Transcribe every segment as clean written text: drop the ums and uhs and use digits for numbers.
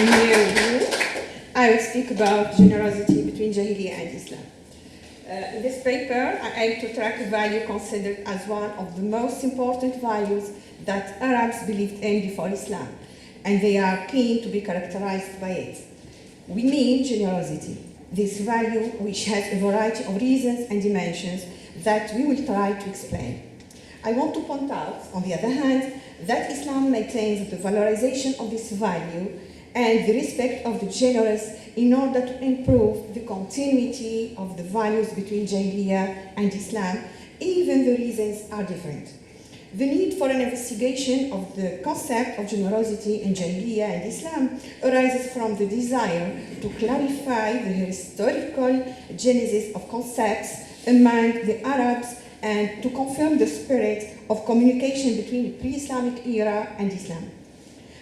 new view, I will speak about generosity between Jahiliya and Islam. In this paper, I aim to track a value considered as one of the most important values that Arabs believed in before Islam, and they are keen to be characterized by it. We mean generosity, this value which has a variety of reasons and dimensions that we will try to explain. I want to point out, on the other hand, that Islam maintains the valorization of this value and the respect of the generous in order to improve the continuity of the values between Jahiliya and Islam, even the reasons are different. The need for an investigation of the concept of generosity in Jahiliya and Islam arises from the desire to clarify the historical genesis of concepts among the Arabs and to confirm the spirit of communication between the pre-Islamic era and Islam.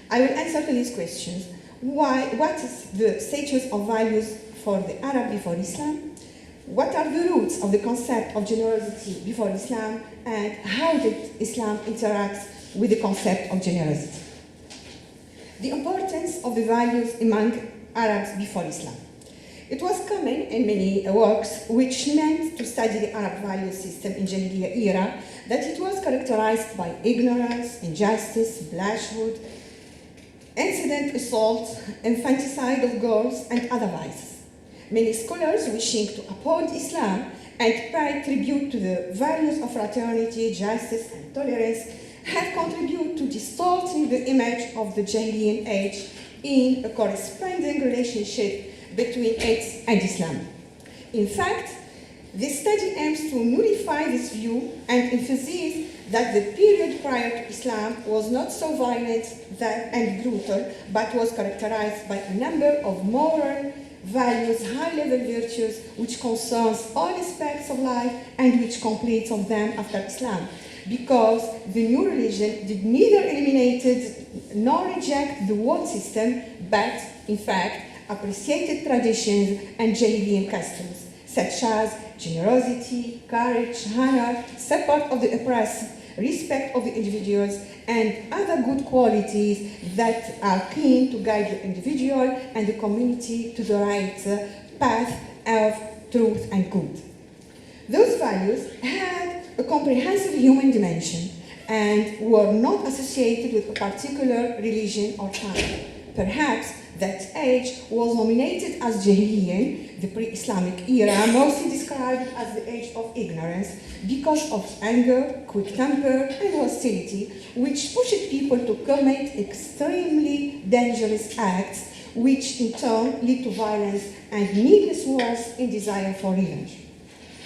I will answer to these questions. What is the status of values for the Arab before Islam? What are the roots of the concept of generosity before Islam, and how did Islam interact with the concept of generosity? The importance of the values among Arabs before Islam. It was common in many works which meant to study the Arab value system in Jahiliya era that it was characterized by ignorance, injustice, bloodshed, incident assault, infanticide of girls, and other vices. Many scholars wishing to uphold Islam and pay tribute to the values of fraternity, justice, and tolerance have contributed to distorting the image of the Jahilian age in a corresponding relationship between it and Islam. In fact, this study aims to nullify this view and emphasize that the period prior to Islam was not so violent and brutal, but was characterized by a number of moral values, high-level virtues, which concerns all aspects of life and which completes of them after Islam, because the new religion did neither eliminate nor reject the world system, but, in fact, appreciated traditions and Jahilian customs, such as generosity, courage, honor, support of the oppressed, respect of the individuals, and other good qualities that are keen to guide the individual and the community to the right path of truth and good. Those values had a comprehensive human dimension and were not associated with a particular religion or time. Perhaps that age was nominated as Jahiliyan, the pre-Islamic era, mostly described as the age of ignorance because of anger, quick temper, and hostility, which pushed people to commit extremely dangerous acts, which in turn lead to violence and needless wars in desire for revenge.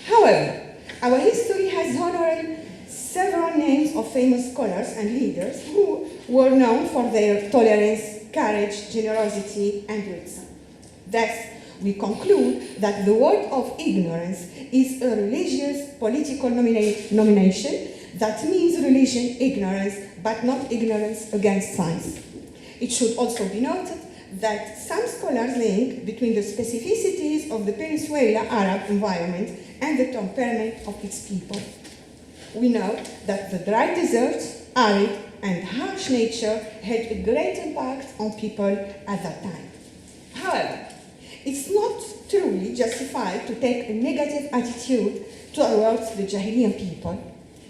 However, our history has honored several names of famous scholars and leaders who were known for their tolerance, courage, generosity, and wisdom. Thus, we conclude that the word of ignorance is a religious political nomination that means religion ignorance, but not ignorance against science. It should also be noted that some scholars link between the specificities of the Peninsula Arab environment and the temperament of its people. We know that the dry deserts, arid, and harsh nature had a great impact on people at that time. However, it's not truly justified to take a negative attitude towards the Jahilian people.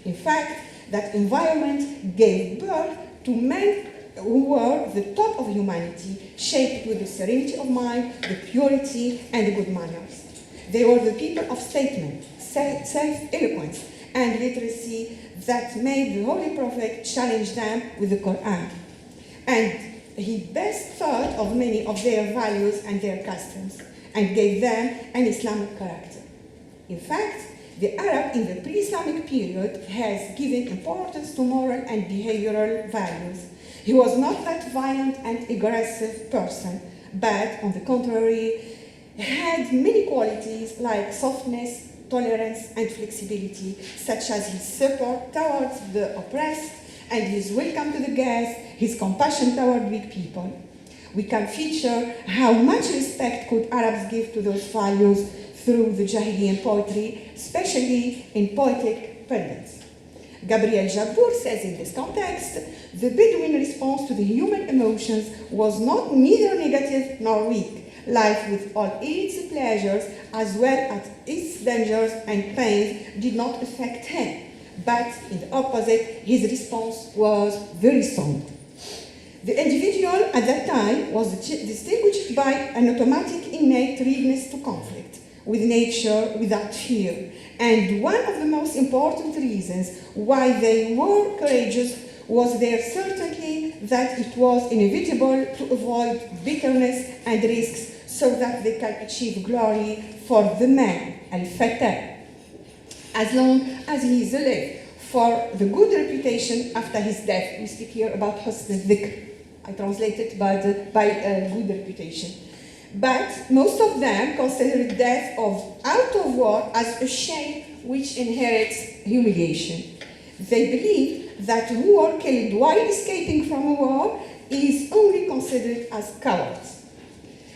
In fact, that environment gave birth to men who were the top of humanity, shaped with the serenity of mind, the purity, and the good manners. They were the people of statement, self-eloquence, and literacy that made the Holy Prophet challenge them with the Quran. And he best thought of many of their values and their customs, and gave them an Islamic character. In fact, the Arab in the pre-Islamic period has given importance to moral and behavioral values. He was not that violent and aggressive person, but on the contrary, had many qualities like softness, tolerance, and flexibility, such as his support towards the oppressed and his welcome to the guests, his compassion toward weak people. We can feature how much respect could Arabs give to those values through the Jahilian poetry, especially in poetic pendants. Gabriel Jabbour says in this context, The Bedouin response to the human emotions was not neither negative nor weak. Life with all its pleasures as well as its dangers and pains did not affect him, but in the opposite, his response was very strong. The individual at that time was distinguished by an automatic innate readiness to conflict with nature without fear. And one of the most important reasons why they were courageous was their certainty that it was inevitable to avoid bitterness and risks so that they can achieve glory for the man, al-Fatah, as long as he is alive, for the good reputation after his death. We speak here about husn al-dhikr. I translate it by good reputation. But most of them consider death out of war as a shame which inherits humiliation. They believe that who are killed while escaping from a war is only considered as cowards.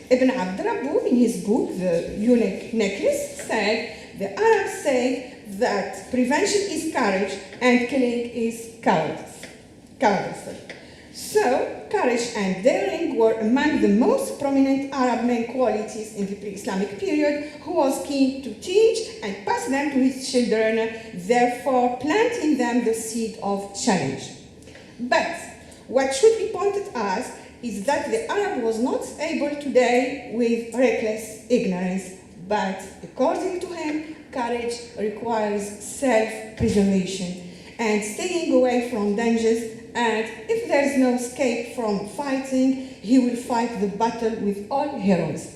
Ibn Abd Rabbu, in his book, The Eunuch Necklace, said, the Arabs say that prevention is courage and killing is cowardice. So, courage and daring were among the most prominent Arab male qualities in the pre-Islamic period, who was keen to teach and pass them to his children, therefore planting them the seed of challenge. But what should be pointed out is that the Arab was not able to die with reckless ignorance, but according to him, courage requires self-preservation and staying away from dangers, and if there is no escape from fighting, he will fight the battle with all heroism.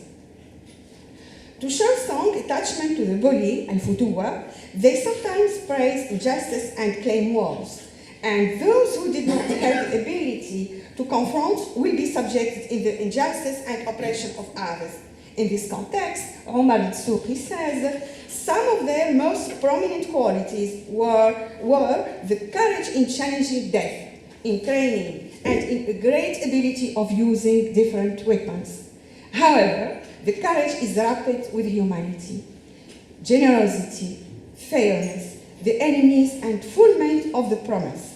To show strong attachment to the bully and futuwa, they sometimes praise injustice and claim wars, and those who did not have the ability to confront will be subjected in the injustice and oppression of others. In this context, Omar al-Suqi says, some of their most prominent qualities were the courage in challenging death, in training, and in a great ability of using different weapons. However, the courage is wrapped with humanity, generosity, fairness, the enemies, and fulfillment of the promise.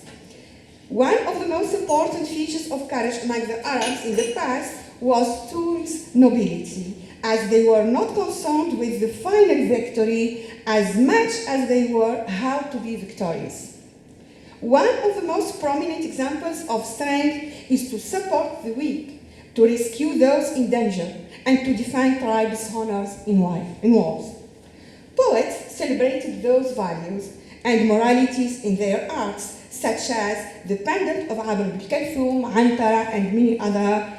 One of the most important features of courage among the Arabs in the past was Tugh's nobility, as they were not concerned with the final victory as much as they were how to be victorious. One of the most prominent examples of strength is to support the weak, to rescue those in danger, and to defend tribes' honors in wars. Poets celebrated those values and moralities in their arts, such as the Pendant of Abul Kulthum, Antara, and many other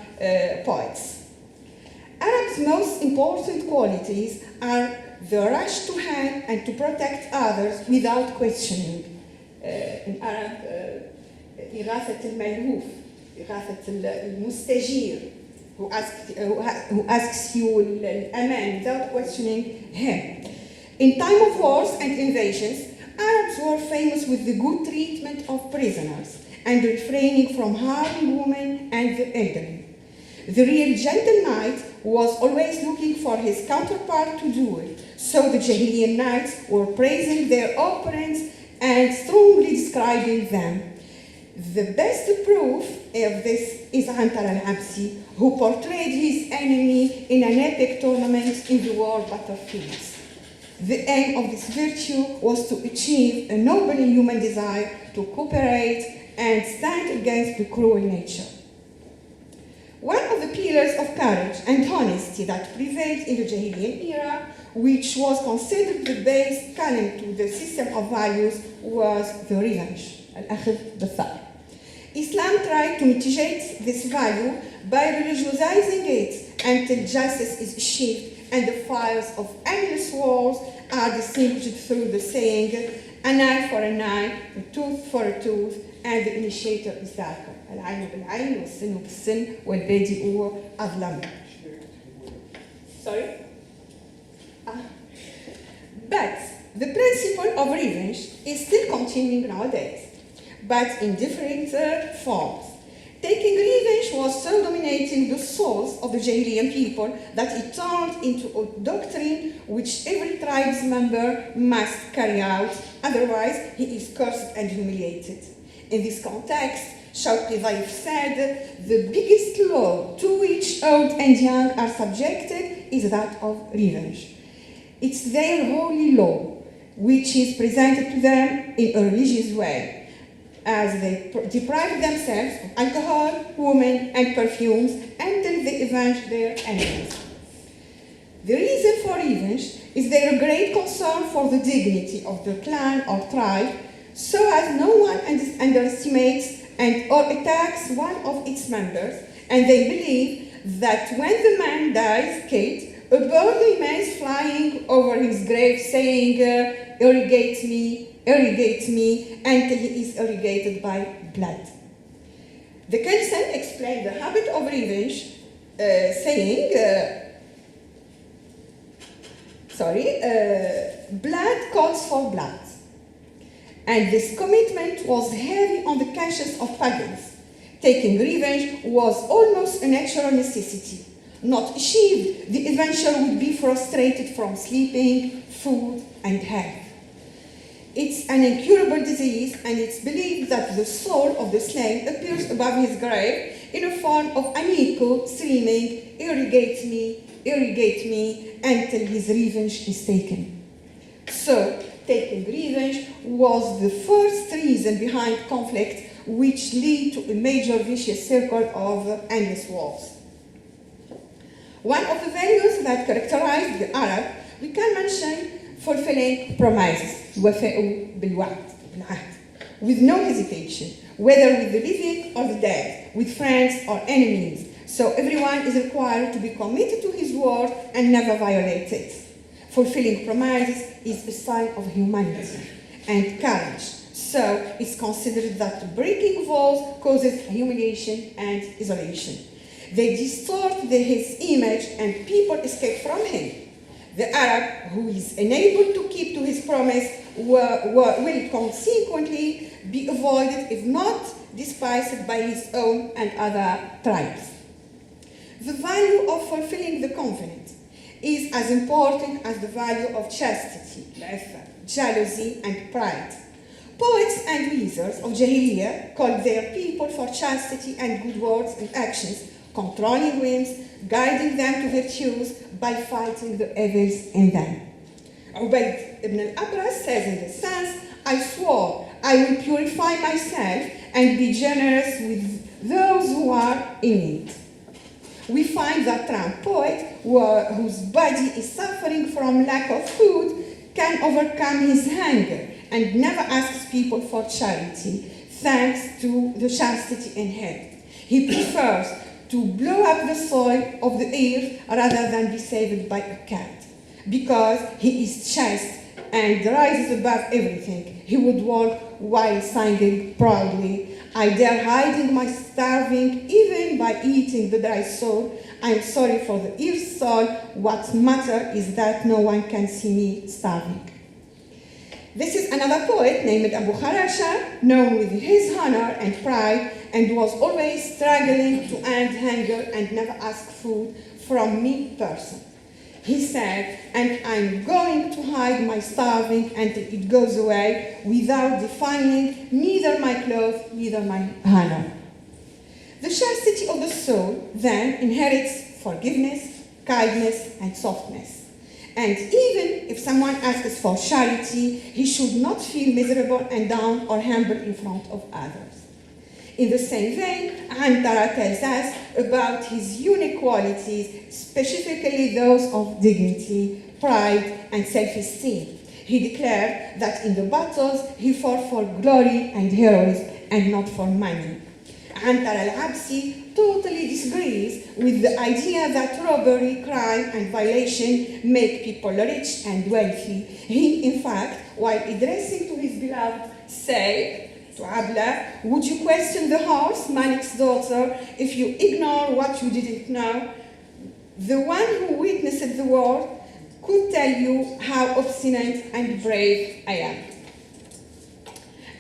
poets. Arabs' most important qualities are the rush to help and to protect others without questioning. In Arab, إغاثة الملهوف, إغاثة المستجير, who asks you الأمان without questioning him. In time of wars and invasions, Arabs were famous with the good treatment of prisoners and refraining from harming women and the elderly. The real gentle knight was always looking for his counterpart to duel, so the Jahiliya knights were praising their opponents and strongly describing them. The best proof of this is Antar al-Absi, who portrayed his enemy in an epic tournament in the war battlefields. The aim of this virtue was to achieve a noble human desire to cooperate and stand against the cruel nature. One of the pillars of courage and honesty that prevailed in the Jahilian era, which was considered the base canon to the system of values, was the revenge, al-akhd bil-thar. Islam tried to mitigate this value by religiosizing it until justice is achieved and the fires of endless wars are distinguished through the saying, an eye for an eye, a tooth for a tooth, and the initiator is darker. العين بالعين والسن بالسن والبادئ أظلم. Sorry? But the principle of revenge is still continuing nowadays, but in different forms. Taking revenge was so dominating the souls of the Jahilian people that it turned into a doctrine which every tribe's member must carry out, otherwise he is cursed and humiliated. In this context, Shawki Zaif said, the biggest law to which old and young are subjected is that of revenge. It's their holy law, which is presented to them in a religious way, as they deprive themselves of alcohol, women, and perfumes until they avenge their enemies. The reason for revenge is their great concern for the dignity of the clan or tribe, so as no one underestimates and or attacks one of its members, and they believe that when the man dies killed, a bird remains flying over his grave saying, irrigate me, until he is irrigated by blood. The Kelsen explained the habit of revenge, saying, blood calls for blood. And this commitment was heavy on the conscience of pagans. Taking revenge was almost a natural necessity. Not achieved, the avenger would be frustrated from sleeping, food, and health. It's an incurable disease, and it's believed that the soul of the slain appears above his grave in a form of an echo screaming, irrigate me, until his revenge is taken. So, taking revenge was the first reason behind conflict, which led to a major vicious circle of endless wars. One of the values that characterized the Arab, we can mention fulfilling promises, وفاء بالوعد, with no hesitation, whether with the living or the dead, with friends or enemies. So everyone is required to be committed to his word and never violate it. Fulfilling promises is a sign of humanity and courage. So it's considered that breaking vows causes humiliation and isolation. They distort his image and people escape from him. The Arab who is unable to keep to his promise will consequently be avoided, if not despised, by his own and other tribes. The value of fulfilling the covenant is as important as the value of chastity, jealousy, and pride. Poets and wizards of Jahiliya called their people for chastity and good words and actions, controlling whims, guiding them to virtues by fighting the evils in them. Ubayd ibn al-Abras says in this sense, I swore I will purify myself and be generous with those who are in need. We find that Trump poet, whose body is suffering from lack of food, can overcome his hunger and never asks people for charity, thanks to the chastity in him. He prefers to blow up the soil of the earth rather than be saved by a cat, because he is chaste and rises above everything. He would walk while singing proudly, I dare hiding my starving even by eating the dry soil. I am sorry for the earth's soul. What matter is that no one can see me starving. This is another poet named Abu Kharasha, known with his honor and pride, and was always struggling to end hunger and never ask food from me person. He said, and I'm going to hide my starving until it goes away without defiling neither my clothes, neither my honor. The chastity of the soul then inherits forgiveness, kindness, and softness. And even if someone asks for charity, he should not feel miserable and down or humble in front of others. In the same vein, Antara tells us about his unique qualities, specifically those of dignity, pride, and self-esteem. He declared that in the battles he fought for glory and heroism and not for money. Antara al-Absi totally disagrees with the idea that robbery, crime, and violation make people rich and wealthy. He, in fact, while addressing to his beloved, said to Abla, would you question the horse, Malik's daughter, if you ignore what you didn't know? The one who witnessed the war could tell you how obstinate and brave I am.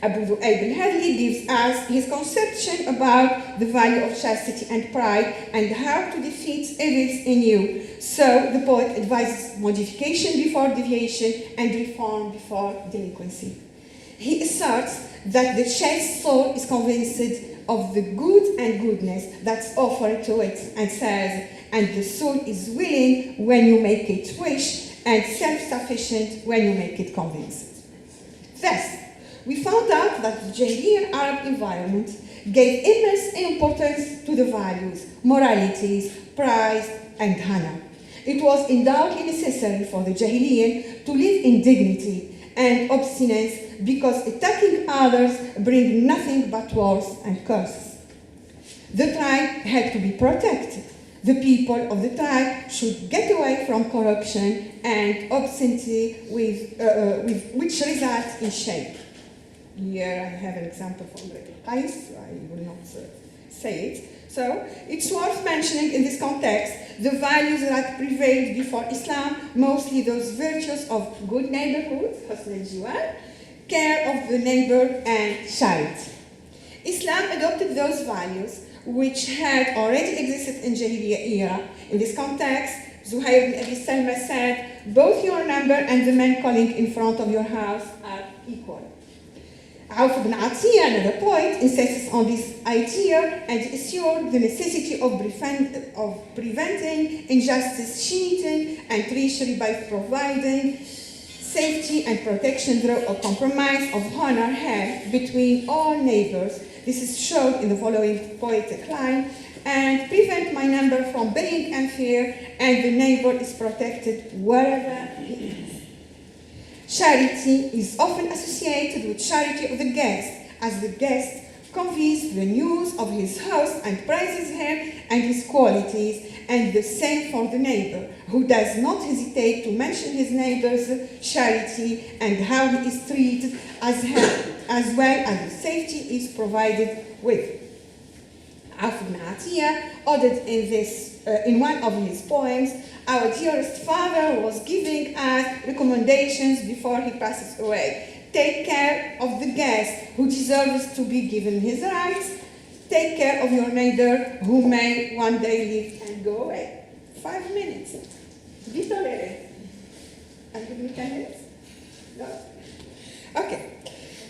Abu Dhu'ayb al-Hadli gives us his conception about the value of chastity and pride and how to defeat evils in you. So the poet advises modification before deviation and reform before delinquency. He asserts that the chaste soul is convinced of the good and goodness that's offered to it, and says, and the soul is willing when you make it wish, and self-sufficient when you make it convinced. Thus, we found out that the Jahilian Arab environment gave immense importance to the values, moralities, pride, and honor. It was undoubtedly necessary for the Jahilian to live in dignity and obstinance, because attacking others brings nothing but wars and curses. The tribe had to be protected. The people of the tribe should get away from corruption and obscenity which results in shame. Here I have an example from Qais. I will not say it. So it's worth mentioning in this context the values that prevailed before Islam, mostly those virtues of good neighborhood, husn al-jiwar, care of the neighbor, and charity. Islam adopted those values which had already existed in Jahiliya era. In this context, Zuhair ibn Abi Salma said, both your neighbor and the man calling in front of your house are equal. Auf ibn Atiyah, another poet, insists on this idea and assured the necessity of preventing injustice, cheating, and treachery by providing safety and protection through a compromise of honor held between all neighbors. This is shown in the following poetic line, and prevent my neighbor from being unfair, and the neighbor is protected wherever he is. Charity is often associated with charity of the guest, as the guest conveys the news of his host and praises him and his qualities, and the same for the neighbor, who does not hesitate to mention his neighbor's charity and how he is treated, as well as the safety is provided with. Auf ibn Atiyah added in one of his poems, our dearest father was giving us recommendations before he passes away. Take care of the guest who deserves to be given his rights. Take care of your neighbor who may one day leave and go away. 5 minutes. Be tolerant. And give me 10 minutes? No? Okay.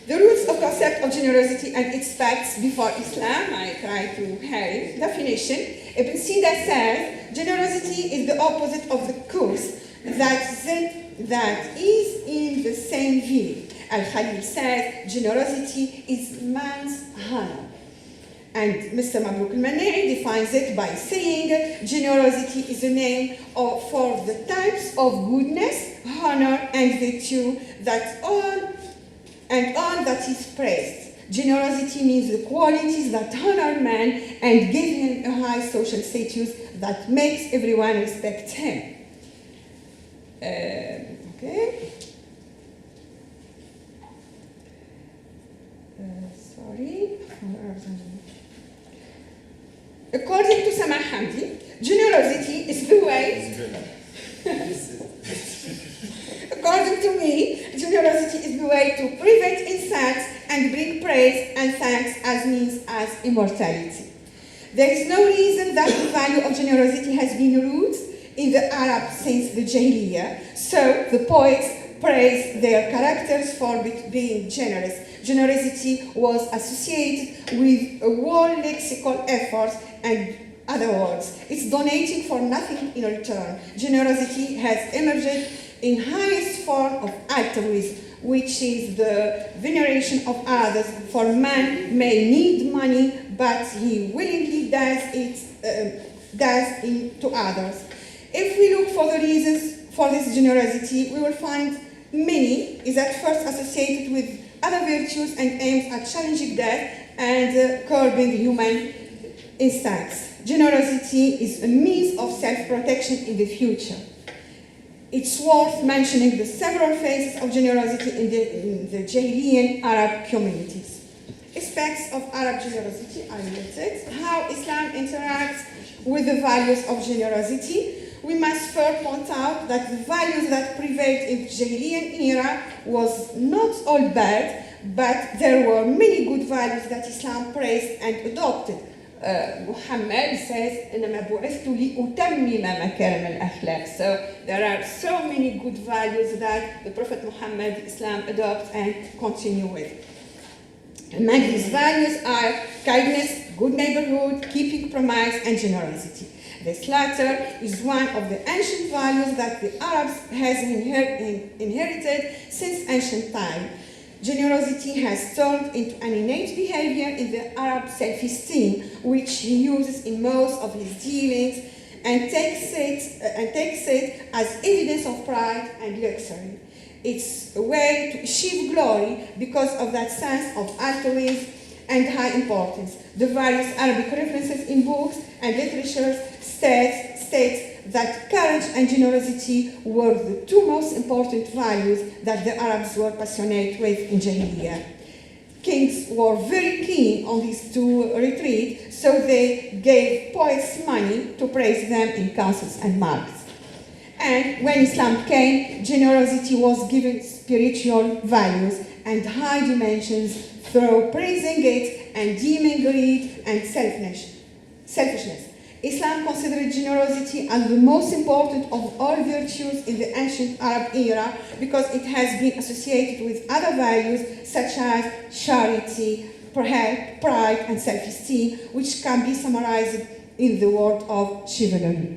The roots of concept of generosity and its facts before Islam, I try to have definition. Ibn Sina says, generosity is the opposite of the curse, that is in the same view. Al-Khalil says, generosity is man's honor. And Mr. Mabruk al-Manai defines it by saying, generosity is a name for the types of goodness, honor, and virtue that all that is praised. Generosity means the qualities that honor man and give him a high social status that makes everyone respect him. Okay. Sorry. According to Sameh Hamdi, generosity is the way. According to me, generosity is the way to prevent insults and bring praise and thanks as means as immortality. There is no reason that the value of generosity has been rooted in the Arabs since the Jahiliya, so the poets praise their characters for being generous. Generosity was associated with a whole lexical effort, and other words, it's donating for nothing in return. Generosity has emerged in highest form of altruism, which is the veneration of others, for man may need money, but he willingly does it to others. If we look for the reasons for this generosity, we will find many is at first associated with other virtues and aims at challenging death and curbing human instincts. Generosity is a means of self-protection in the future. It's worth mentioning the several phases of generosity in the Jahilian Arab communities. Aspects of Arab generosity are listed. How Islam interacts with the values of generosity. We must first point out that the values that prevailed in the Jahilian era was not all bad, but there were many good values that Islam praised and adopted. Muhammad says, إنما بعثت لأتمم مكارم الأخلاق. So there are so many good values that the Prophet Muhammad, Islam adopts and continue with. Among these values are kindness, good neighborhood, keeping promise, and generosity. This latter is one of the ancient values that the Arabs has inherited since ancient time. Generosity has turned into an innate behavior in the Arab self-esteem, which he uses in most of his dealings, and takes it as evidence of pride and luxury. It's a way to achieve glory because of that sense of altruism and high importance. The various Arabic references in books and literature states that courage and generosity were the two most important values that the Arabs were passionate with in Jahiliya. Kings were very keen on these two retreats, so they gave poets money to praise them in councils and markets. And when Islam came, generosity was given spiritual values and high dimensions through praising it and deeming greed and selfishness. Islam considered generosity as the most important of all virtues in the ancient Arab era because it has been associated with other values such as charity, pride, and self-esteem, which can be summarized in the word of chivalry.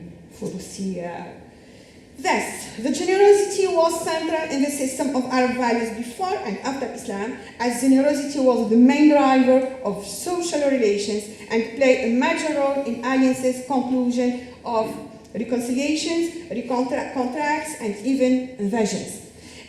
Thus, the generosity was central in the system of Arab values before and after Islam, as generosity was the main driver of social relations and played a major role in alliances, conclusion of reconciliations, contracts, and even invasions.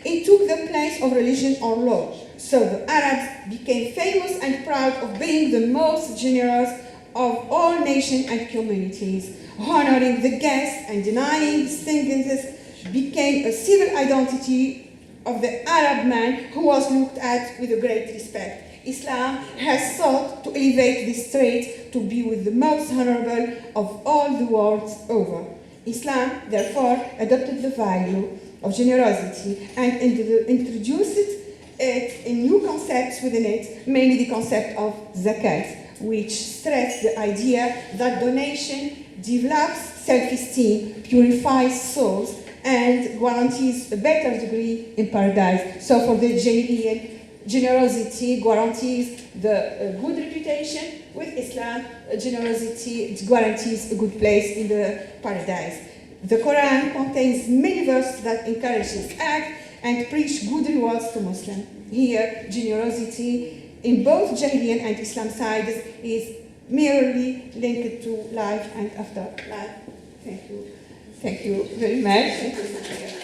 It took the place of religion or law, so the Arabs became famous and proud of being the most generous of all nations and communities. Honoring the guests and denying distinguishes became a civil identity of the Arab man who was looked at with a great respect. Islam has sought to elevate this trait to be with the most honorable of all the world over. Islam, therefore, adopted the value of generosity and introduced it in new concepts within it, mainly the concept of zakat, which stressed the idea that donation develops self-esteem, purifies souls, and guarantees a better degree in paradise. So for the Jahiliya, generosity guarantees the good reputation. With Islam, generosity guarantees a good place in the paradise. The Quran contains many verses that encourage this act and preach good rewards to Muslims. Here, generosity in both Jahiliya and Islam sides is merely linked to life and after life. Thank you. Thank you very much.